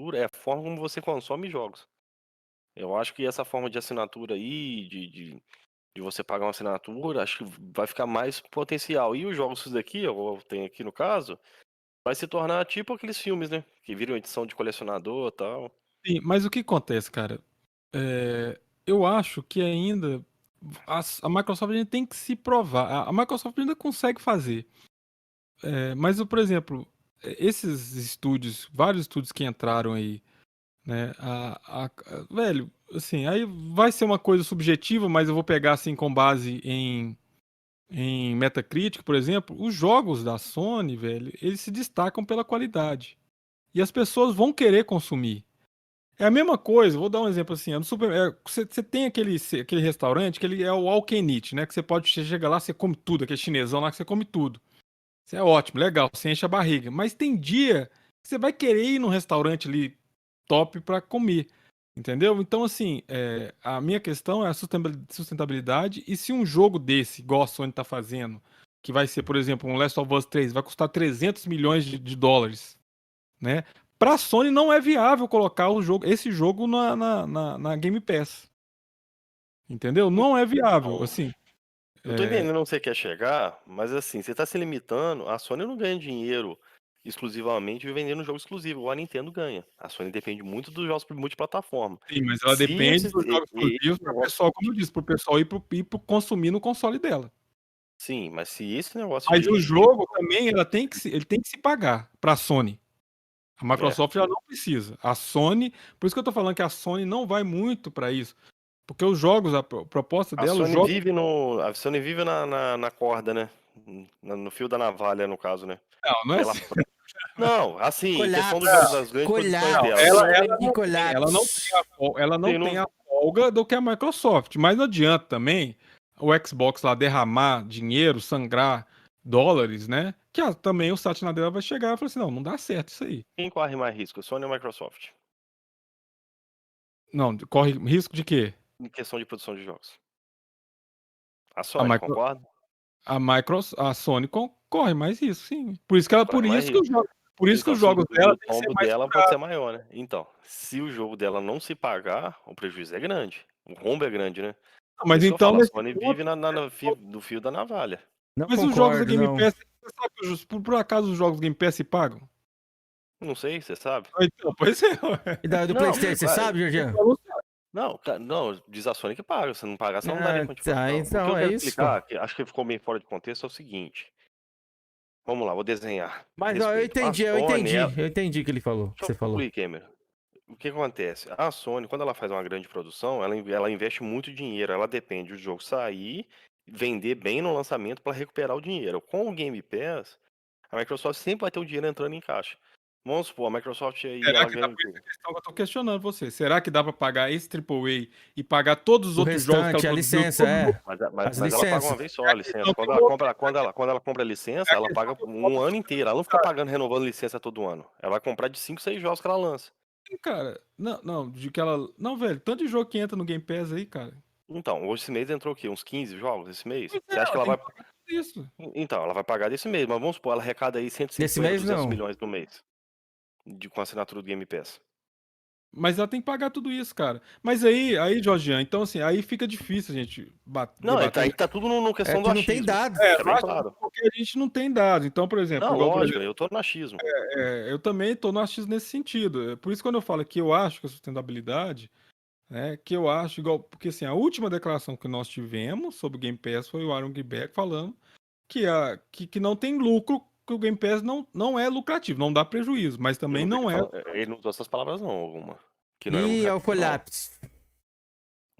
assinatura é a forma como você consome jogos. Eu acho que essa forma de assinatura aí, de você pagar uma assinatura, acho que vai ficar mais potencial. E os jogos daqui, eu tenho aqui no caso, vai se tornar tipo aqueles filmes, né? Que viram edição de colecionador e tal. Sim, mas o que acontece, cara? Eu acho que ainda a Microsoft ainda tem que se provar. A Microsoft ainda consegue fazer. Mas, por exemplo, esses estúdios, vários estúdios que entraram aí, né? Velho, assim, aí vai ser uma coisa subjetiva, mas eu vou pegar assim com base em Metacritic, por exemplo. Os jogos da Sony, velho, eles se destacam pela qualidade. E as pessoas vão querer consumir. É a mesma coisa, vou dar um exemplo assim, você tem aquele restaurante que ele é o all you can eat, né? Que você chega lá, você come tudo, aquele chinesão lá que você come tudo. Isso é ótimo, legal, você enche a barriga. Mas tem dia que você vai querer ir num restaurante ali top pra comer, entendeu? Então, assim, a minha questão é a sustentabilidade. E se um jogo desse, igual a Sony tá fazendo, que vai ser, por exemplo, um Last of Us 3, vai custar 300 milhões de dólares, né? Pra Sony não é viável colocar esse jogo na Game Pass. Entendeu? Não é viável. Então, Assim, eu tô é, entendendo onde você quer chegar, mas assim, você tá se limitando. A Sony não ganha dinheiro exclusivamente vendendo jogo exclusivo, igual a Nintendo ganha. A Sony depende muito dos jogos multiplataforma. sim, mas ela Se depende esses, dos jogos esse exclusivos para o negócio. pessoal, como eu disse, para o pessoal ir pro consumir no console dela. Sim, mas se esse negócio Mas o de. jogo também ele tem que se pagar para a Sony. A É, Microsoft já não precisa. A Sony, por isso que eu tô falando que a Sony não vai muito para isso, porque os jogos, a proposta a dela, os Sony jogos. vive no. A Sony vive na corda, né? No fio da navalha, no caso, né? Não é Que ela. assim. Não, assim, em questão dos jogos, Colapso. das grandes produções Não, dela. Colapso. ela E ela não tem colapso. ela não Tem tem no- a folga do que a Microsoft, mas não adianta também o Xbox lá derramar dinheiro, sangrar dólares, né? Também o Satya Nadella vai chegar e falar assim, não, não dá certo isso aí. Quem corre mais risco, Sony ou Microsoft? Não, corre risco de quê? Em questão de produção de jogos. A A Sony, Micro, concorda? a Sony corre mais risco, sim. Corre mais risco. Por isso que Então, os se jogos e dela o tem que ser tombo mais dela pode ser curados. maior, né. Então, se o jogo dela não se pagar, o prejuízo é grande. O rombo é grande, né. Por Mas isso que eu então falo, a nesse Sony ponto, vive na fio do fio da navalha. Não mas os jogos da concordo, Game não. Pass, você sabe que por acaso os jogos Game Pass se pagam? Não sei, você sabe? Então, pois é, ué. E do Não, PlayStation, você vai sabe, Jorginho? não, diz a Sony que paga, se não pagar, você não dá nem Ah, tá, continuação. O que então eu é quero isso, pô. explicar, que acho que ficou meio fora de contexto, é o seguinte, vamos lá, vou desenhar a Mas ó, respeito. A eu Sony, entendi, ela eu entendi o que ele falou, que deixa eu você falou. concluir, Cameron. O que acontece? A Sony, quando ela faz uma grande produção, ela investe muito dinheiro, ela depende do jogo sair, vender bem no lançamento para recuperar o dinheiro. Com o Game Pass, a Microsoft sempre vai ter o dinheiro entrando em caixa. Vamos supor, a Microsoft aí, Será ela que dá ganha o pra quê? essa questão que eu tô questionando você? Será que dá pra pagar esse AAA e pagar todos os O outros jogos que ela restante, a produziu? licença, é. Mas, As mas ela paga uma licenças. vez só É a a questão licença. que Quando eu ela vou. compra, quando ela compra a É licença, a ela questão paga que eu um volto ano a inteiro. Ela não fica pagando, renovando licença todo ano. Ela vai comprar de 5, 6 jogos que ela lança. cara. Não, de que ela. Não, velho, tanto de jogo que entra no Game Pass aí, cara. Então, hoje esse mês entrou o quê? Uns 15 jogos esse mês? Pois é, Você acha que ela ela tem vai. que pagar tudo isso. Então, ela vai pagar desse mês, mas vamos supor, ela arrecada aí Desse 150, mês, 200 não. milhões no mês com a assinatura do Game Pass. Mas ela tem que pagar tudo isso, cara. Mas aí, Jorgian, então assim, aí fica difícil a gente Não, debater. aí tá tudo no É questão do que não tem achismo. dado. Fica bem Mas claro. porque a gente não tem dados. Então, por exemplo, Não, igual, por lógico, exemplo, eu tô no achismo. eu também tô no achismo nesse sentido. Por isso, quando eu falo que eu acho que a sustentabilidade, né, que eu acho igual, porque assim, a última declaração que nós tivemos sobre o Game Pass foi o Aaron Greenberg falando que não tem lucro, que o Game Pass não é lucrativo, não dá prejuízo, mas Eu também não vi não é ele não usou essas palavras não, alguma. Que não é E ao lucrativo, não. colapso.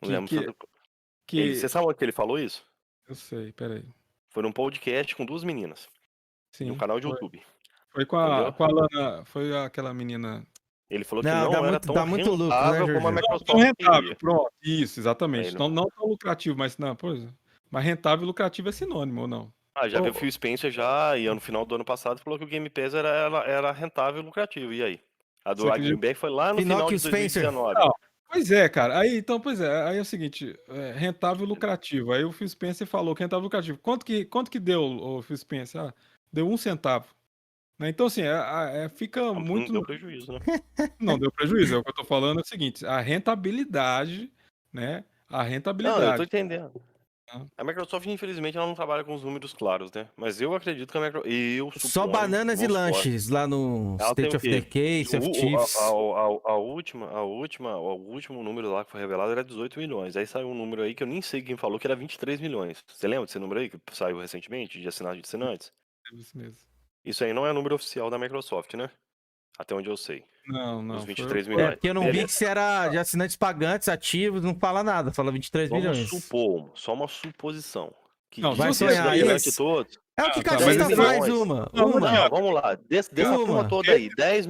Não que, lembro se que, eu- você que sabe onde que ele falou isso? eu sei, peraí. Foi num podcast com duas meninas, de um Sim, canal de foi. YouTube, Foi entendeu? com a Lana, foi aquela menina. Ele falou que Não, não era tão dá muito lucro, né, rentável como a Jorginho? Não tão Microsoft rentável, queria. pronto. Isso, exatamente. Aí, Não tão lucrativo, mas não, pois é. Mas rentável e lucrativo é sinônimo, ou não? já veio o Ô, Phil Spencer já, e no final do ano passado falou que o Game Pass era rentável e lucrativo. E aí? Você A acredita? Greenback foi lá no final Pinóquio de Spencer. 2019. Não. Pois é, cara. Pois é, aí é o seguinte, rentável e lucrativo. Aí o Phil Spencer falou que rentável e lucrativo. Quanto que deu o Phil Spencer? Ah, deu 1 centavo. Né? Então, assim, fica Não muito. deu prejuízo, né? Não deu prejuízo. É o que eu tô falando é o seguinte: a rentabilidade, né? A Não, eu tô rentabilidade. entendendo. Tá? A Microsoft, infelizmente, ela não trabalha com os números claros, né? Mas eu acredito que a Microsoft. Eu Só suponho, bananas e vamos supor. lanches lá no Ela tem State o of quê? Decay, Sea of Thieves. O último número lá que foi revelado era 18 milhões. Aí saiu um número aí que eu nem sei quem falou, que era 23 milhões. Você lembra desse número aí que saiu recentemente, de assinantes? É isso mesmo. Isso aí não é número oficial da Microsoft, né? Até onde eu sei. Não, Os não. 23 É, milhões. porque eu não vi que se era de assinantes pagantes, ativos, não fala nada, fala 23 Vamos milhões. supor, só uma suposição. Que Não, se Vai desse você sonhar pegar- restante isso? todos, É o que Ah, tá, mas 10 cardista esse vai- faz, milhões. uma. Não, Uma. Não, vamos lá. Dessa Uma. turma toda aí, 10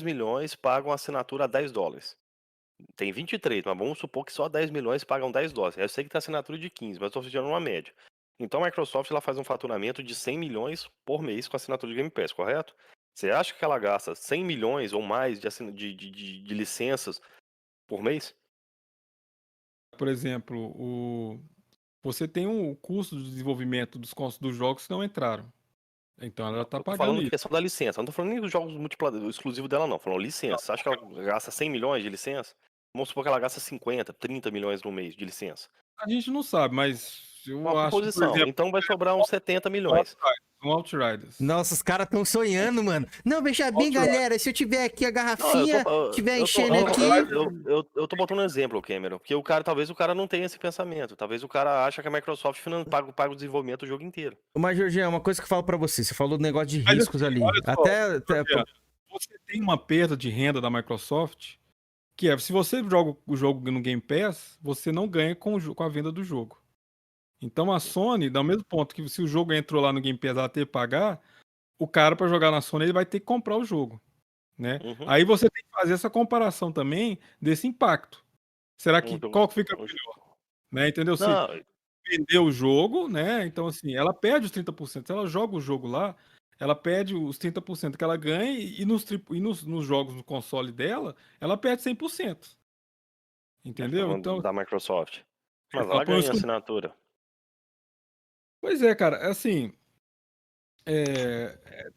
milhões pagam assinatura a $10. Tem 23, mas vamos supor que só 10 milhões pagam $10. Eu sei que tem assinatura de 15, mas eu estou fazendo uma média. Então a Microsoft ela faz um faturamento de 100 milhões por mês com a assinatura de Game Pass, correto? Você acha que ela gasta 100 milhões ou mais de licenças por mês? Por exemplo, você tem o custo de desenvolvimento dos jogos que não entraram. Então ela tá Eu tô pagando falando de isso. questão da licença. Eu não tô falando nem dos jogos multiplayer exclusivos dela, não. Tô falando licença. Você acha que ela gasta 100 milhões de licença? Vamos supor que ela gasta 50, 30 milhões no mês de licença. A gente não sabe, mas eu Uma acho que, por suposição. exemplo, Então vai sobrar uns 70 milhões. um Outriders. Nossa, os caras tão sonhando, mano. Não, veja bem, Outriders. galera, se eu tiver aqui a Não, garrafinha, tiver enchendo eu, aqui... eu tô botando um exemplo, Cameron. Porque talvez o cara não tenha esse pensamento. Talvez o cara acha que a Microsoft paga o desenvolvimento do jogo inteiro. Mas, Jorginho, uma coisa que eu falo pra você, você falou do negócio de Mas, riscos assim, ali. olha só, Até Fabiano, você tem uma perda de renda da Microsoft, que é, se você joga o jogo no Game Pass, você não ganha com a venda do jogo. Então a Sony, do mesmo ponto que se o jogo entrou lá no Game Pass, ela ter que pagar, o cara para jogar na Sony ele vai ter que comprar o jogo, né? Uhum. Aí você tem que fazer essa comparação também desse impacto. Será que qual que fica melhor, né? Entendeu? Se Não, vender o jogo, né? Então assim, ela perde os 30%. Se ela joga o jogo lá, ela perde os 30% que ela ganha e nos jogos no console dela, ela perde 100%. Entendeu? Então, da Microsoft. Mas ela ela põe os ganha assinatura. Pois é, cara, assim,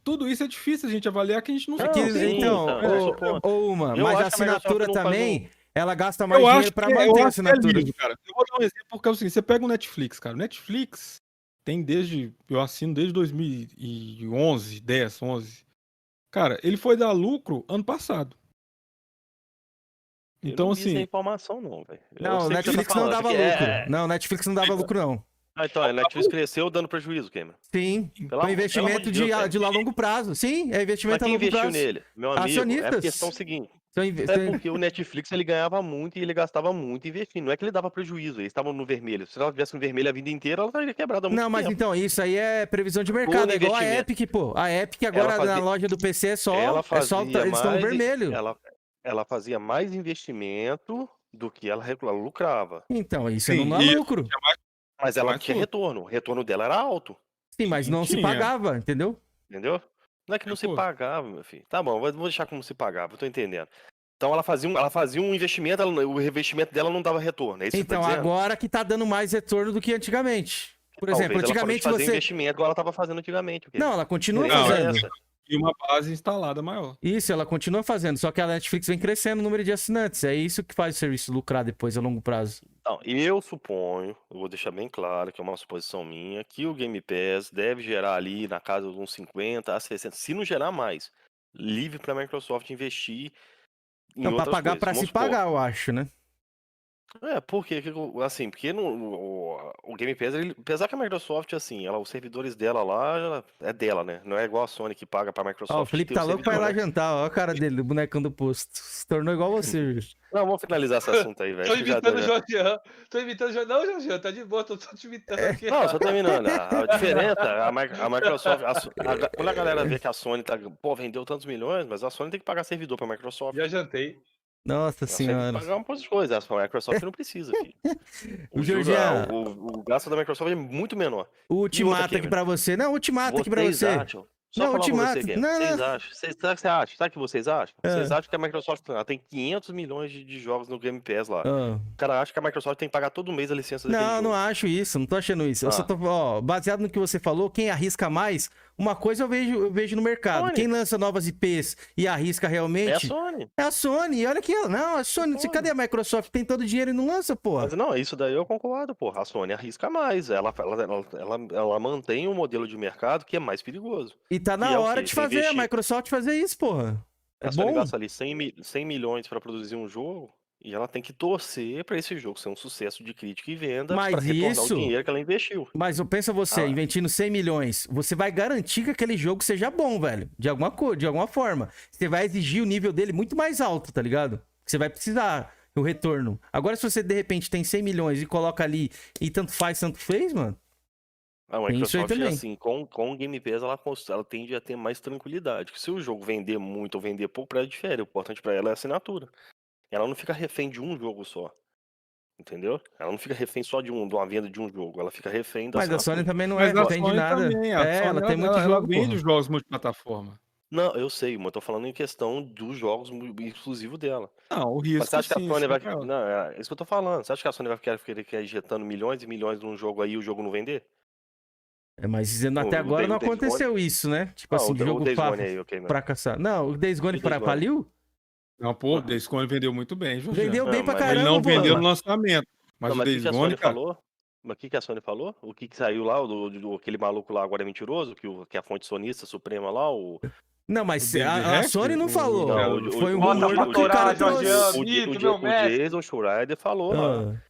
tudo isso é difícil a gente avaliar que a gente não É que, não tem sim, como. então, esse é o ponto. uma, Eu mas a acho que a Microsoft assinatura não faz também, ela gasta mais Eu acho dinheiro pra que, manter eu a acho que é assinatura. liso, cara. Eu vou dar um exemplo porque é o seguinte, você pega o Netflix, cara. O Netflix eu assino desde 2011, 10, 11. Cara, ele foi dar lucro ano passado. Eu Então, não vi essa assim, informação, não, velho. Eu Não, o sei o que você tá Netflix não falando. dava porque lucro. Não, o Netflix não dava lucro, não. Então, a Netflix cresceu dando prejuízo, Cameron. Sim, Pelo foi amor investimento de Deus, cara. de longo prazo. Sim, é Mas investimento a quem longo investiu prazo. nele? Meu amigo, é a Acionistas. questão seguinte. São É porque o Netflix ele ganhava muito e ele gastava muito investindo. Não é que ele dava prejuízo, eles estavam no vermelho. Se ela tivesse no vermelho a vida inteira, ela estaria quebrada há muito Não, mas tempo. então, isso aí é previsão de mercado. É igual a investimento. Epic, pô. A Epic agora Ela na fazia- loja do PC é só Ela fazia eles estão no mais, vermelho. ela fazia mais investimento do que ela lucrava. Então, isso sim, não dá e lucro. Mas ela mais tinha lucro. retorno. O retorno dela era alto. Sim, mas não se tinha. pagava, entendeu? Entendeu? Não é que não se Pô. pagava, meu filho. Tá bom, vou deixar como se pagava, eu tô entendendo. Então ela fazia um investimento, o revestimento dela não dava retorno. É isso que Então, você tá dizendo? agora que tá dando mais retorno do que antigamente. Por Talvez exemplo, ela parou de antigamente fazer você. investimento igual ela tava fazendo antigamente. Não, ela continua Não, fazendo. E uma base instalada maior. Isso, ela continua fazendo. Só que a Netflix vem crescendo o número de assinantes. É isso que faz o serviço lucrar depois a longo prazo. Não, e eu suponho, eu vou deixar bem claro que é uma suposição minha, que o Game Pass deve gerar ali na casa de uns 50 a 60, se não gerar mais, livre para a Microsoft investir em Não, pra outras pagar coisas. pra Vamos se supor. pagar, eu acho, né? Porque assim, porque o Game Pass, apesar que a Microsoft, assim, os servidores dela lá, é dela, né? Não é igual a Sony que paga pra Microsoft. Ó, o Felipe ter tá o louco pra ir servidor, lá né? jantar, ó a cara dele, do bonecão do posto. Se tornou igual você, Júlio. Não, vamos finalizar esse assunto aí, velho. Tô que já imitando o deu, Jorgian. Tô imitando o Jorgian. Não, Jorgian, tá de boa, tô só te imitando aqui. Não, só terminando. A diferença, a Microsoft, quando a galera vê que a Sony vendeu tantos milhões, mas a Sony tem que pagar servidor pra Microsoft. Já jantei. Nossa A Sony tem que senhora. pagar um monte de coisas. A Microsoft não precisa, filho. O Jorgian. O gasto da Microsoft é muito menor. O ultimato aqui Cameron? pra você. Não, o ultimato aqui pra Vocês você. acham? Só Não, falar pra ultimato. você, Cameron. Não, Vocês não. acham? Sabe o que você acha? Sabe o que vocês acham? É. Vocês acham que a Microsoft ela tem 500 milhões de jogos no Game Pass lá. Ah. O cara acha que a Microsoft tem que pagar todo mês a licença daquele Não, jogo. não acho isso, não tô achando isso. Eu só tô, ó, baseado no que você falou, quem arrisca mais, Uma coisa eu vejo no mercado. Sony. Quem lança novas IPs e arrisca É a realmente Sony. é a Sony. E olha que ela. Não, a Sony. Sony. Cadê a Microsoft? Tem todo o dinheiro e não lança, porra. Mas não, isso daí eu concordo, porra. A Sony arrisca mais. Ela mantém um modelo de mercado que é mais perigoso. E tá Que na é o hora quê? de Você fazer a investir. Microsoft fazer isso, porra. É A Sony bom. gasta ali 100 milhões pra produzir um jogo e ela tem que torcer pra esse jogo ser um sucesso de crítica e venda pra Mas retornar o isso. dinheiro que ela investiu. Mas pensa você, Ah. investindo 100 milhões, você vai garantir que aquele jogo seja bom, velho. De alguma cor, de alguma forma. Você vai exigir o nível dele muito mais alto, tá ligado? Você vai precisar o retorno. Agora, se você de repente tem 100 milhões e coloca ali e tanto faz, tanto fez, mano. A Tem isso aí Microsoft, também. assim, com o Game Pass, ela tende a ter mais tranquilidade. Que se o jogo vender muito ou vender pouco, pra ela difere. O importante pra ela é a assinatura. Ela não fica refém de um jogo só. Entendeu? Ela não fica refém só de uma venda de um jogo. Ela fica refém da Mas a assinatura. Sony também não é Mas a refém de Sony nada. também, a É, Sony, ela tem muito ela jogo, vende porra. os jogos multiplataforma. Não, eu sei, mas eu tô falando em questão dos jogos exclusivos dela. Não, o Mas risco você acha que a sim, Sony sim, vai. é maior. Não, é isso que eu tô falando. Você acha que a Sony vai querer ficar injetando milhões e milhões num jogo aí e o jogo não vender? É, mas dizendo até O agora não Days Gone? aconteceu isso, né? Tipo Não, assim, o jogo Days Gone aí, ok, mano. fracassar. Não, o Days Gone E o Days Gone? faliu? Não, pô, o Days Gone vendeu muito bem, Jorge. Vendeu bem Não, pra mas- Ele caramba, não vendeu pô. no lançamento. Mas Não, o mas o que Days que a Gone, Sony cara. falou? Mas o que que a Sony falou? O que saiu lá, aquele maluco lá agora é mentiroso, que é a fonte sonista suprema lá, o. Não, mas O David a Hack, Sony não o- falou. Não, Foi um Bota rumor pra que o cara torar, trouxe. Jorgeano. Mito, meu mestre. Jason Schreider falou lá Ah.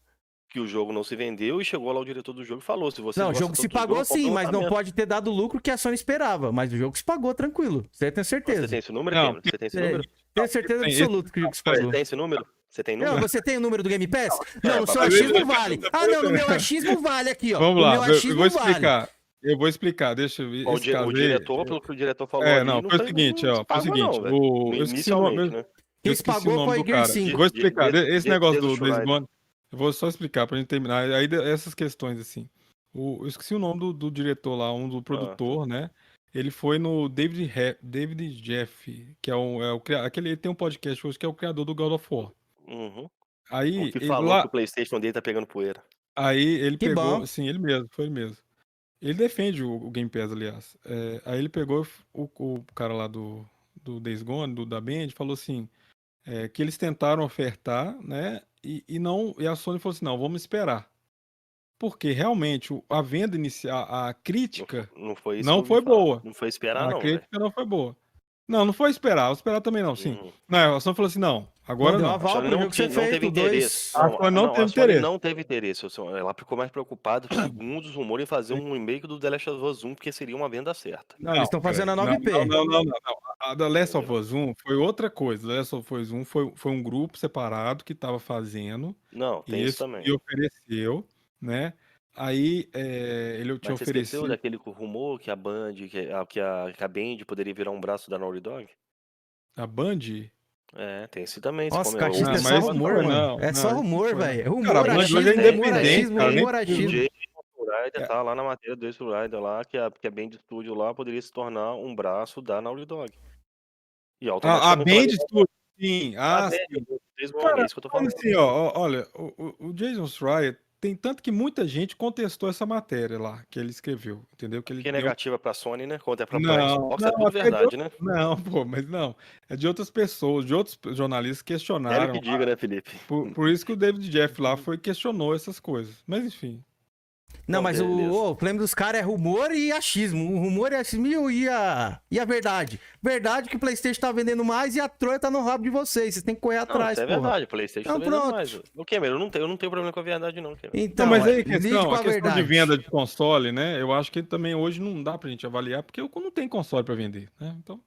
que o jogo não se vendeu e chegou lá o diretor do jogo e falou: se vocês Não, o gostam jogo se tanto do pagou jogo, sim, compra o mas não lançamento. pode ter dado o lucro que a Sony esperava. Mas o jogo se pagou tranquilo. Você tem Você certeza. tem esse número, Não, Cameron? Você tem esse Tem. número? Tenho certeza Tem absoluta que o jogo se Você pagou. tem esse número? Você tem Não, número? você tem o número do Game Pass? Não, no seu mas achismo vale. Ah, não, no meu achismo vale aqui, ó. Vamos No lá, meu eu achismo vou vale. explicar. Eu vou explicar, deixa eu ver. Ó, Esse caso o aí- diretor, pelo que o diretor falou É, ali, não, foi o seguinte, ó. Foi o pagou seguinte. não, velho. Eu esqueci o nome. Inicialmente, né? Quem Eu se esqueci o pagou nome foi do Gear cara. 5. Eu vou explicar. Esse negócio Jason do Days Schreider. Gone. Eu vou só explicar pra gente terminar. Aí essas questões, assim. Eu esqueci o nome do diretor lá, do produtor, né? Ele foi no David Jeff, que aquele, ele tem um podcast hoje que é o criador do God of War. Uhum. O Aí que ele falou lá, que o PlayStation dele tá pegando poeira. aí ele Que pegou, bom. sim, ele mesmo, foi ele mesmo. Ele defende o Game Pass, aliás. Aí ele pegou o cara lá do Days Gone, da Band, falou assim, que eles tentaram ofertar, né? E a Sony falou assim, não, vamos esperar. Porque realmente a venda inicial, a crítica Não foi isso não que eu foi ouvi falar. boa. Não foi esperar, A não, velho. crítica não foi boa. Não foi esperar. Esperar também não, sim. Uhum. Não, a Sony falou assim, não, agora Deu não. A aval Sony pro não, jogo ser não teve feito. interesse. A Sony não teve a Sony interesse. não teve interesse. Ela ficou mais preocupada, segundo os rumores, em fazer um remake do The Last of Us 1, porque seria uma venda certa. Não, eles estão fazendo a não, 9P. não. A The Last of Us 1 foi outra coisa. The Last of Us 1 foi um grupo separado que estava fazendo Não, tem isso também. e ofereceu, né? Aí ele tinha Mas você esqueceu oferecido. daquele rumor que a Band, que a Band poderia virar um braço da Naughty Dog? A Band? É, tem esse também. você Nossa, come- cachista ou- é mas só isso não rumor, foi, mano. não. É Não, só isso não rumor, foi, velho. Cara, Rumor, a Band achismo, hoje é independente, achismo, cara, nem rumor, O achismo. Jason Rider tá lá na matéria do Ace Rider lá, que a Band Studio lá poderia se tornar um braço da Naughty Dog. E A automaticamente Band ela- Studio, sim. a Ah, Band, sim. o Days Gone, Cara, é isso que eu tô falando. mas assim, olha, o Jason Schreier tem tanto que muita gente contestou essa matéria lá que ele escreveu, entendeu? Que ele Que é deu. negativa pra Sony, né? Contra pra Não, Xbox, é tudo até verdade, né? Não, pô, mas não. É de outras pessoas, de outros jornalistas que Quero questionaram. que diga, né, Felipe? Por isso que o David Jeff lá questionou essas coisas. Mas enfim. Não, mas beleza. o problema dos caras é rumor e achismo. O rumor e achismo e a verdade. Verdade que o PlayStation tá vendendo mais e a Troia tá no rabo de vocês. Vocês têm que correr Não, atrás, isso é porra. verdade, o PlayStation Então, tá vendendo pronto. mais. O Cameron, eu não tenho problema com a verdade, não, Cameron. Então, Não, mas aí lide a com a questão de verdade. venda de console, né? Eu acho que também hoje não dá pra gente avaliar, porque não tem console pra vender, né? Então.